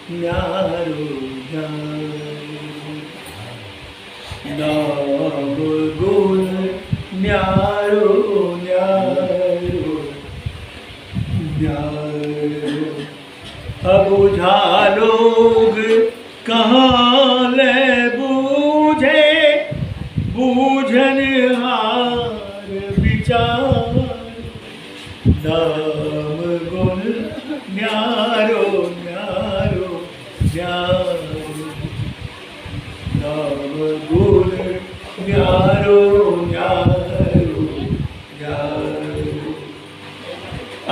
न्यारो न्यारो, नाम गुण न्यारो न्यारो न्यारो। अबुझा लोग कहाँ ले बूझे, बूझन हार विचार। नाम गुण न्यारो न्यारो न्यारो, नाम गुण न्यारो न्यारो न्यारो।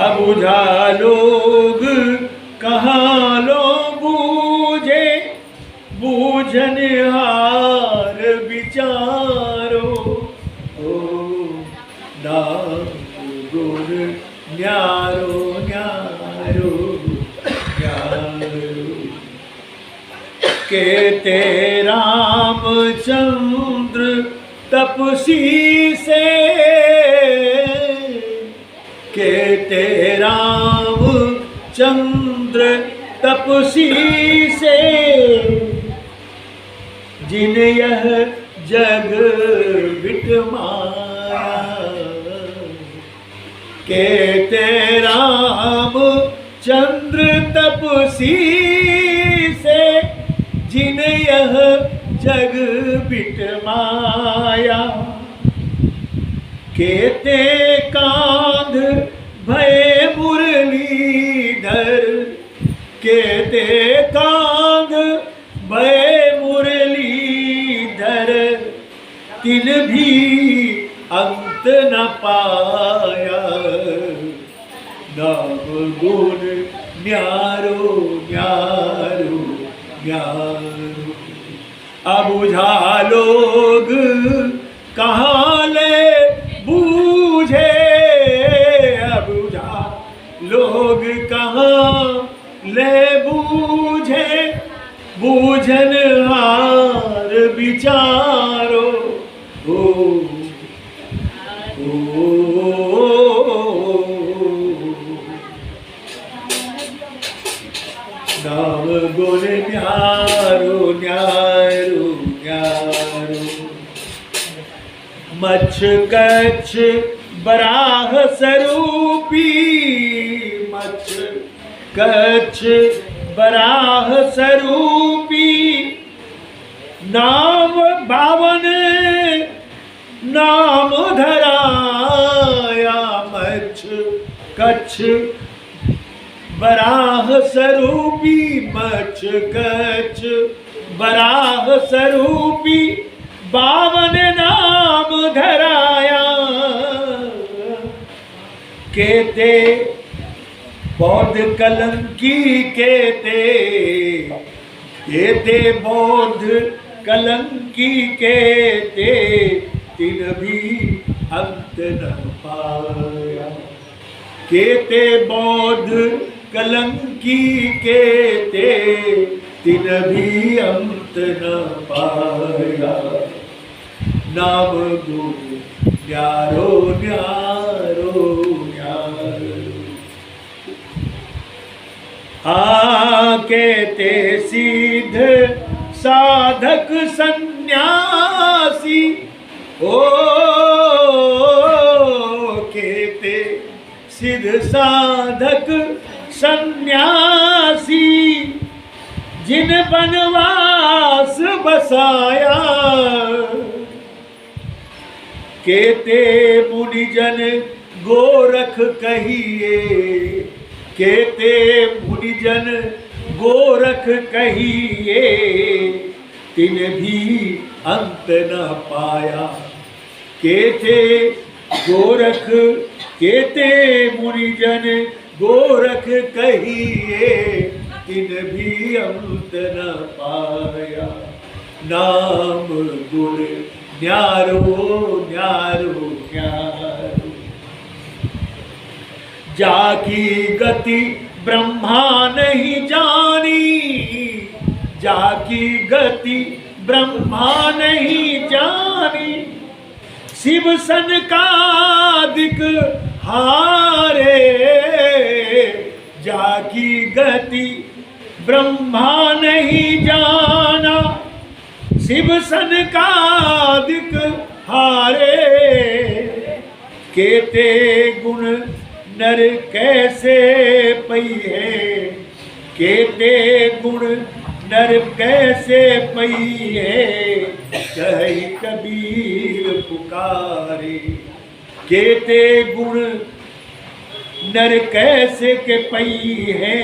अबुझा लोग कहाँ लो बूझे, बूझन हार विचारो। ओ नाम गुण न्यारो न्यारो न्यारो। कहते रामचंद्र तपसी से, कहते रामचंद्र तपसी से, जिन यह जग बिटमाया। कहते रामचंद्र तपसी से, जिन यह जग बिटमाया। कहते कांध भय मुरलीधर, कहते कांध भय मुरलीधर, तिन भी अंत न पाया। नाम गुण न्यारो न्यारो न्यारो। अबुझा लोग कहाँ ले बूझे, अबुझा लोग कहाँ ले बूझे, बूझन हार विचारो। ओ नाम गुण न्यारो न्यारो न्यारो। मच्छ कच्छ बराह स्वरूपी, मच्छ कच्छ बराह स्वरूपी। नाम बावन नाम धराया, मच्छ कच्छ बराह स्वरूपी, मच्छ कच्छ बराह स्वरूपी। बावन नाम धराया। कहते बौद्ध कलंकी, कहते बौद्ध कलंकी, कहते तिन भी अंत न पाया। कहते बौद्ध कलंकी, कहते तिन भी अंत न पाया। नाम गुण न्यारो न्यारो न्यारो। कहते सिद्ध साधक सन्यासी, ओ कहते सिद्ध साधक सन्यासी, जिन बनवास बसाया। कहते मुनिजन गोरख कहिए, कहते मुनिजन गोरख कहिए, तिन भी अंत न पाया। कहते गोरख, कहते मुनिजन गोरख कहिए, तिन भी अंत न पाया। नाम गुण न्यारो न्यारो न्यारो। जाकी गति ब्रह्मा नहीं जानी, जाकी गति ब्रह्मा नहीं जानी। शिव सनकादिक हारे, जाकी गति ब्रह्मा नहीं जाना, शिव सनकादिक हारे। केते गुण नर कैसे पइहे, केते गुण नर कैसे पइहे, कहि कबीर पुकारे। केते गुण नर कैसे के पइहे,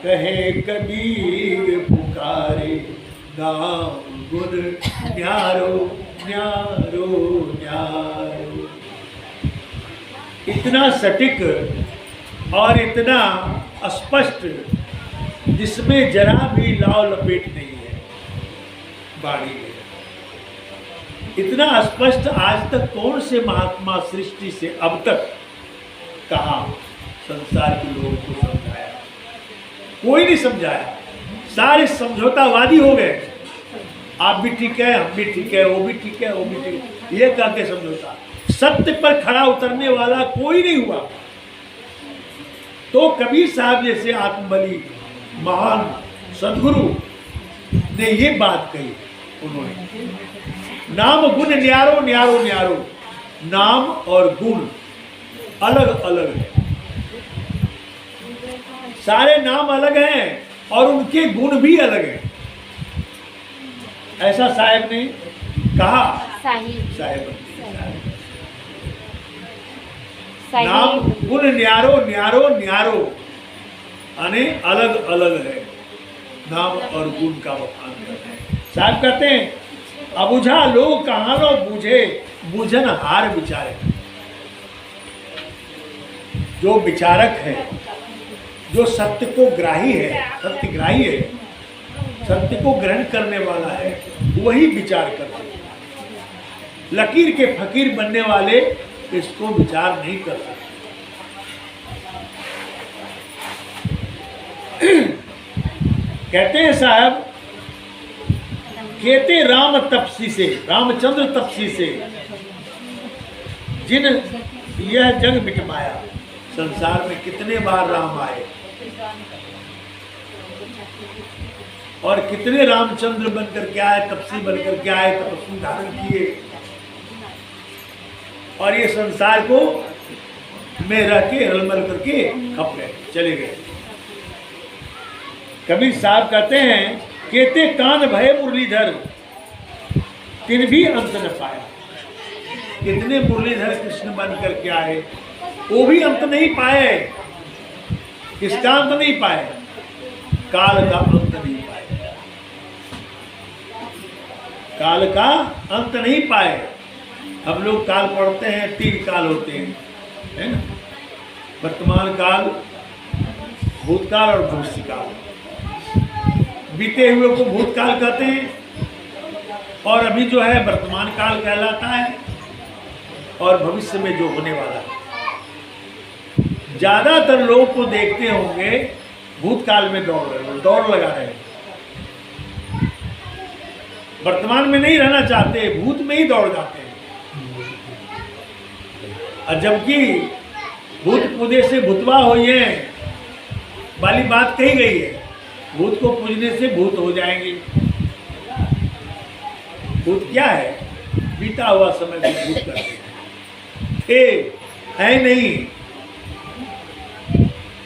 कहे कबीर पुकारे। नाम गुण न्यारो न्यारो न्यारो। इतना सटीक और इतना स्पष्ट, जिसमें जरा भी लाव लपेट नहीं है वाणी में। इतना स्पष्ट आज तक कौन से महात्मा सृष्टि से अब तक कहा, संसार के लोगों को समझाया? कोई नहीं समझाया। सारे समझौतावादी हो गए। आप भी ठीक है, हम भी ठीक है, वो भी ठीक है, वो भी ठीक है, ये कह के समझौता। सत्य पर खड़ा उतरने वाला कोई नहीं हुआ। तो कबीर साहब जैसे आत्मबली महान सदगुरु ने ये बात कही। उन्होंने नाम गुण न्यारो न्यारो न्यारो। नाम और गुण अलग अलग है। सारे नाम अलग हैं और उनके गुण भी अलग हैं। ऐसा साहब ने कहा। साहिब नाम गुण न्यारो न्यारो न्यारो, यानी अलग अलग है। नाम और गुण का बखान करते हैं। साहब कहते हैं अबुझा लोग कहानो बूझे, बूझन हार विचारे। जो विचारक है, जो सत्य को ग्राही है, सत्यग्राही है, सत्य को ग्रहण करने वाला है, वही विचार करते हैं। लकीर के फकीर बनने वाले इसको विचार नहीं कर सकते। कहते हैं साहब, कहते राम तपसी से, रामचंद्र तपसी से, जिन यह जग मिटमाया। संसार में कितने बार राम आए और कितने रामचंद्र बनकर के आए, तपसी बनकर के आए, तपस्वी धारण किए और ये संसार को में रह के हलमल करके खप गए, चले गए। कबीर साहब कहते हैं केते कान भय मुरलीधर, तिन भी अंत न पाया। कितने मुरलीधर कृष्ण बन करके आए, वो भी अंत नहीं पाए। किसका अंत नहीं पाए? काल का अंत नहीं पाए। काल का अंत नहीं पाए। हम लोग काल पढ़ते हैं, 3 काल होते हैं, है ना? वर्तमान काल, भूतकाल और भविष्यकाल। बीते हुए को भूतकाल कहते हैं और अभी जो है वर्तमान काल कहलाता है और भविष्य में जो होने वाला है। ज्यादातर लोग को देखते होंगे भूतकाल में दौड़ लगा रहे हैं, वर्तमान में नहीं रहना चाहते, भूत में ही दौड़ जाते हैं। और जबकि भूत पूजे से भूतवा होइए वाली बात कही गई है। भूत को पूजने से भूत हो जाएंगे। भूत क्या है? बीता हुआ समय को भूत करते हैं। थे, है नहीं,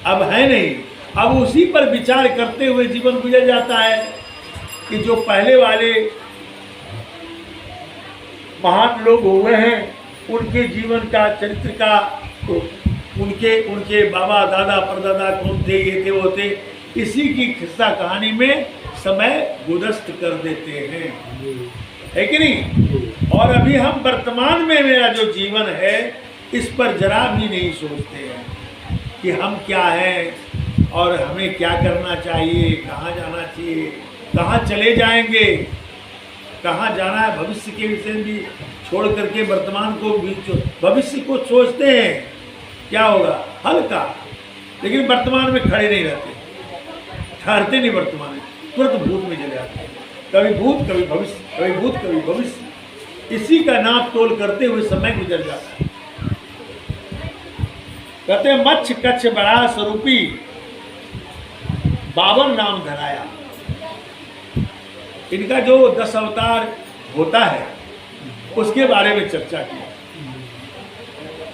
अब है नहीं। अब उसी पर विचार करते हुए जीवन गुजर जाता है कि जो पहले वाले महान लोग हुए हैं, उनके जीवन का, चरित्र का, तो उनके बाबा दादा परदादा कौन थे, ये थे वो थे, इसी की किस्सा कहानी में समय गुदस्त कर देते हैं, है कि नहीं? और अभी हम वर्तमान में मेरा जो जीवन है इस पर जरा भी नहीं सोचते हैं कि हम क्या हैं और हमें क्या करना चाहिए, कहाँ जाना चाहिए, कहाँ चले जाएंगे, कहाँ जाना है। भविष्य के विषय भी छोड़ करके वर्तमान को भी, भविष्य को सोचते हैं क्या होगा, हल्का, लेकिन वर्तमान में खड़े नहीं रहते, ठहरते नहीं वर्तमान में, तुरंत भूत में चले जाते हैं। कभी भूत कभी भविष्य, कभी भूत कभी भविष्य, इसी का नाप तोल करते हुए समय गुजर जाता है। कहते हैं मच्छ कच्छ बड़ा स्वरूपी, 52 नाम धराया। इनका जो 10 अवतार होता है उसके बारे में चर्चा की।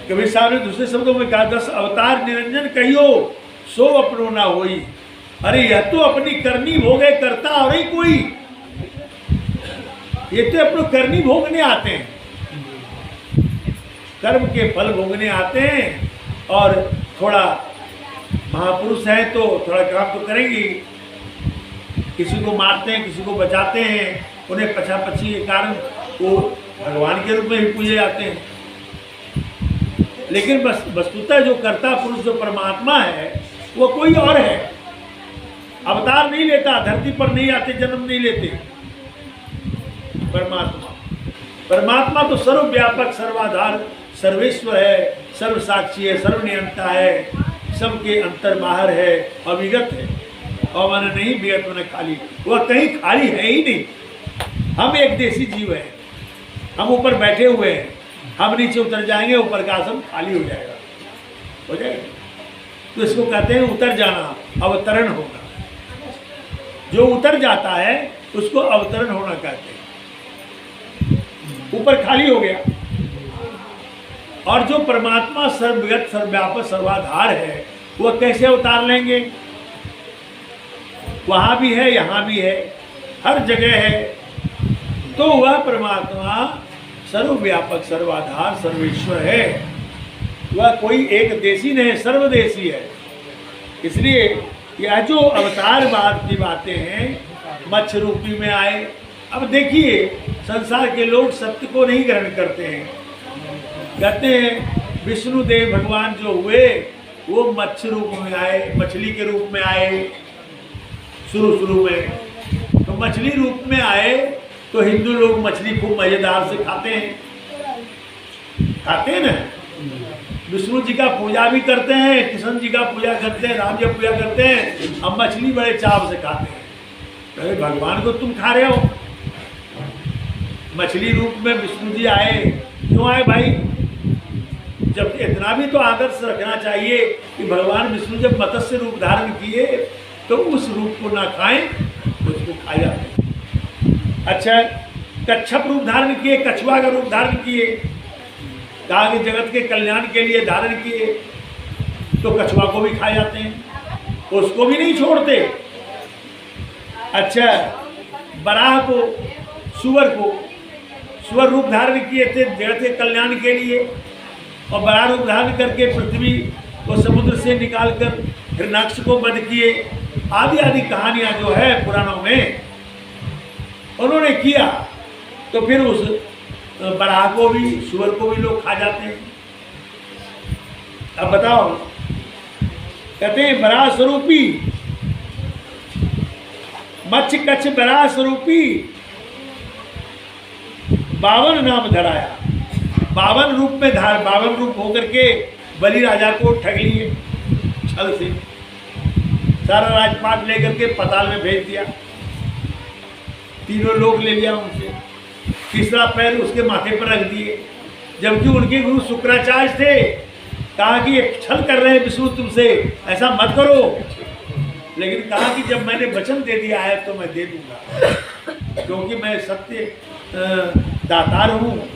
कबीर साहब ने दूसरे शब्दों में कहा, 10 अवतार निरंजन कहियो सो अपनो ना होई। अरे यह तो अपनी करनी भोगे करता और ही कोई, ये तो अपनो करनी भोगने आते हैं, कर्म के फल भोगने आते हैं। और थोड़ा महापुरुष हैं तो थोड़ा काम तो करेंगे, किसी को मारते हैं, किसी को बचाते हैं, उन्हें पछापछी के कारण वो भगवान के रूप में भी पूजे जाते हैं। लेकिन बस वस्तुतः जो कर्ता पुरुष जो परमात्मा है वो कोई और है, अवतार नहीं लेता, धरती पर नहीं आते, जन्म नहीं लेते। परमात्मा तो सर्वव्यापक, सर्वाधार, सर्वेश्वर है, सर्वसाक्षी है, सर्वनियंता है, सबके अंतर बाहर है, अविगत है। और मन नहीं विगत मन खाली, वह कहीं खाली है ही नहीं। हम एक देसी जीव हैं, हम ऊपर बैठे हुए हैं, हम नीचे उतर जाएंगे, ऊपर का आसन खाली हो जाएगा, हो जाएगा। तो इसको कहते हैं उतर जाना, अवतरण होना। जो उतर जाता है उसको अवतरण होना कहते हैं, ऊपर खाली हो गया। और जो परमात्मा सर्वगत, सर्वव्यापक, सर्वाधार है, वह कैसे अवतार लेंगे? वहाँ भी है, यहाँ भी है, हर जगह है। तो वह परमात्मा सर्वव्यापक, सर्वाधार, सर्वेश्वर है। वह कोई एक देशी नहीं, सर्वदेशी है। इसलिए यह जो अवतारवाद की बातें हैं, मत्स्य रूपी में आए। अब देखिए, संसार के लोग सत्य को नहीं ग्रहण करते हैं, कहते हैं विष्णुदेव भगवान जो हुए वो मत्स्य रूप में आए, मछली के रूप में आए शुरू में। तो मछली रूप में आए तो हिंदू लोग मछली खूब मजेदार से खाते हैं ना। विष्णु जी का पूजा भी करते हैं, कृष्ण जी का पूजा करते हैं, राम जी का पूजा करते हैं, अब मछली बड़े चाव से खाते हैं। अरे भगवान को तुम खा रहे हो। मछली रूप में विष्णु जी आए, क्यों आए भाई? जब इतना भी तो आदर्श रखना चाहिए कि भगवान विष्णु जब मत्स्य रूप धारण किए तो उस रूप को ना खाएं, उसको खाया। अच्छा, कच्छप रूप धारण किए, कछुआ का रूप धारण किए, कहा कि जगत के कल्याण के लिए धारण किए, तो कछुआ को भी खा जाते हैं, उसको भी नहीं छोड़ते। अच्छा, बराह को, सुअर रूप धारण किए थे जगत के कल्याण के लिए, और बराह रूप धारण करके पृथ्वी को समुद्र से निकालकर हिरण्याक्ष को वध किए। आदि आदि कहानियां जो है पुराणों में उन्होंने किया। तो फिर उस बराह को भी, सुअर को भी लोग खा जाते हैं। अब बताओ, कहते हैं बराह स्वरूपी, मत्स्य कच्छ बराह स्वरूपी 52 नाम धराया। 52 रूप में 52 रूप होकर के बलि राजा को ठग लिए, छल से सारा राजपाट लेकर के पताल में भेज दिया, तीनों लोग ले लिया उनसे, तीसरा पैर उसके माथे पर रख दिए। जबकि उनके गुरु शुक्राचार्य थे, कहा कि ये छल कर रहे हैं विष्णु तुमसे, ऐसा मत करो। लेकिन कहा कि जब मैंने वचन दे दिया है तो मैं दे दूंगा, क्योंकि मैं सत्य दातार हूँ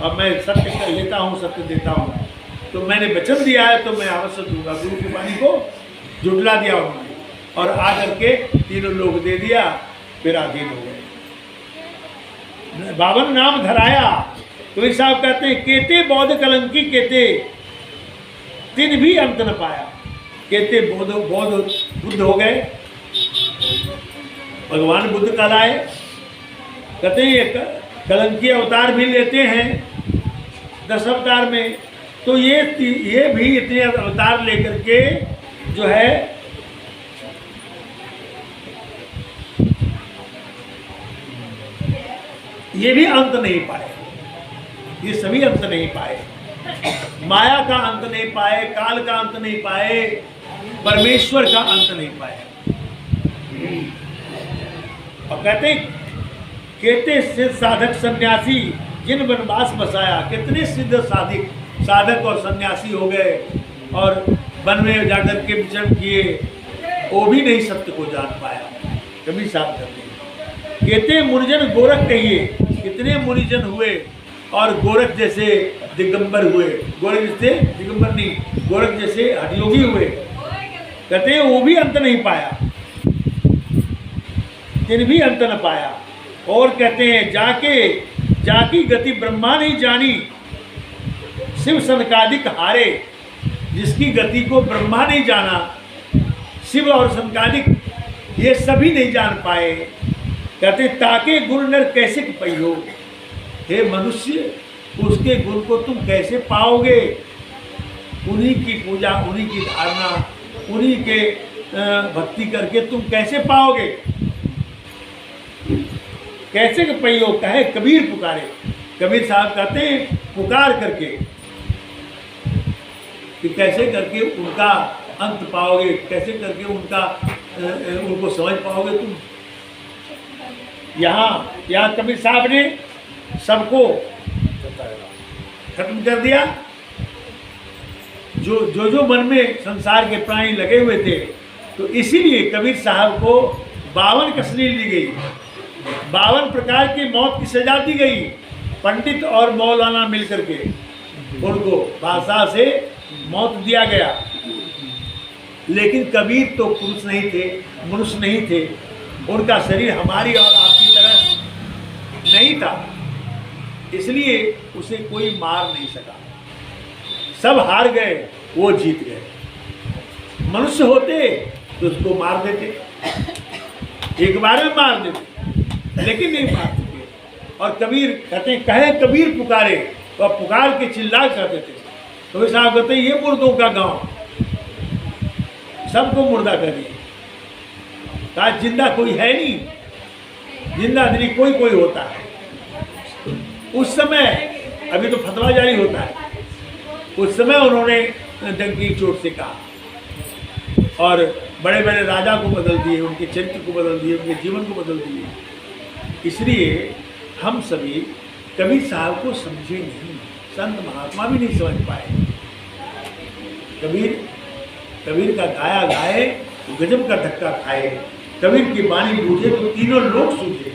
और मैं सत्य कर लेता हूँ, सत्य देता हूँ। तो मैंने वचन दिया है तो मैं अवश्य दूंगा। गुरु की वाणी को जुटला दिया उन्होंने और आकर के तीनों लोग दे दिया, फिर अधीन हो गए। 52 नाम धराया। तो इस साहब कहते हैं केते बौद्ध कलंकी केते तिन भी अंत न पाया। केते बौद्ध बुद्ध हो गए, भगवान बुद्ध कहलाए। कहते हैं कलंकी अवतार भी लेते हैं 10 अवतार में। तो ये भी इतने अवतार लेकर के जो है ये भी अंत नहीं पाए, ये सभी अंत नहीं पाए, माया का अंत नहीं पाए, काल का अंत नहीं पाए, परमेश्वर का अंत नहीं पाए। और कहते केते सिद्ध साधक सन्यासी जिन वनवास बसाया। कितने सिद्ध साधक और सन्यासी हो गए और वन में जाकर के विचरण किए वो भी नहीं सत्य को जान पाया। कबीर साहब कहते मुनिजन गोरख कहिए, कितने मुनिजन हुए और गोरख जैसे दिगंबर हुए, गोरख जैसे दिगंबर नहीं, गोरख जैसे हठयोगी हुए, कहते हैं वो भी अंत नहीं पाया, जिन भी अंत न पाया। और कहते हैं जाकी गति ब्रह्मा नहीं जानी, शिव सनकादिक हारे, जिसकी गति को ब्रह्मा नहीं जाना, शिव और सनकादिक ये सभी नहीं जान पाए। कहते ताके गुण नर कैसे पैयो, हे मनुष्य उसके गुण को तुम कैसे पाओगे, उन्हीं की पूजा, उन्हीं की धारणा, उन्हीं के भक्ति करके तुम कैसे पाओगे। कैसे के पैयो कहे कबीर पुकारे, कबीर साहब कहते हैं पुकार करके कि कैसे करके उनका अंत पाओगे, कैसे करके उनको समझ पाओगे तुम। यहाँ कबीर साहब ने सबको खत्म कर दिया। जो मन में संसार के प्राणी लगे हुए थे, तो इसीलिए कबीर साहब को 52 कसनी ली गई, 52 प्रकार की मौत की सजा दी गई। पंडित और मौलाना मिलकर के उनको बादशाह से मौत दिया गया। लेकिन कबीर तो पुरुष नहीं थे, मनुष्य नहीं थे, उनका शरीर हमारी और आपकी तरह नहीं था, इसलिए उसे कोई मार नहीं सका। सब हार गए, वो जीत गए। मनुष्य होते तो उसको मार देते, एक बार में मार देते, लेकिन नहीं मार सके। और कबीर कहते कहे कबीर पुकारे, तो पुकार के चिल्ला करते थे। तो साहब कहते ये मुर्दों का गांव, सबको मुर्दा कर दिए, कहा जिंदा कोई है नहीं, जिंदा आदमी कोई कोई होता है। उस समय, अभी तो फतवा जारी होता है, उस समय उन्होंने डंकी चोट से कहा और बड़े बड़े राजा को बदल दिए, उनके चरित्र को बदल दिए, उनके जीवन को बदल दिए। इसलिए हम सभी कबीर साहब को समझे नहीं, संत महात्मा भी नहीं समझ पाए। कबीर का गाया गाए, गजब का धक्का खाए। कबीर की वाणी बूझे तो तीनों लोग सूझे।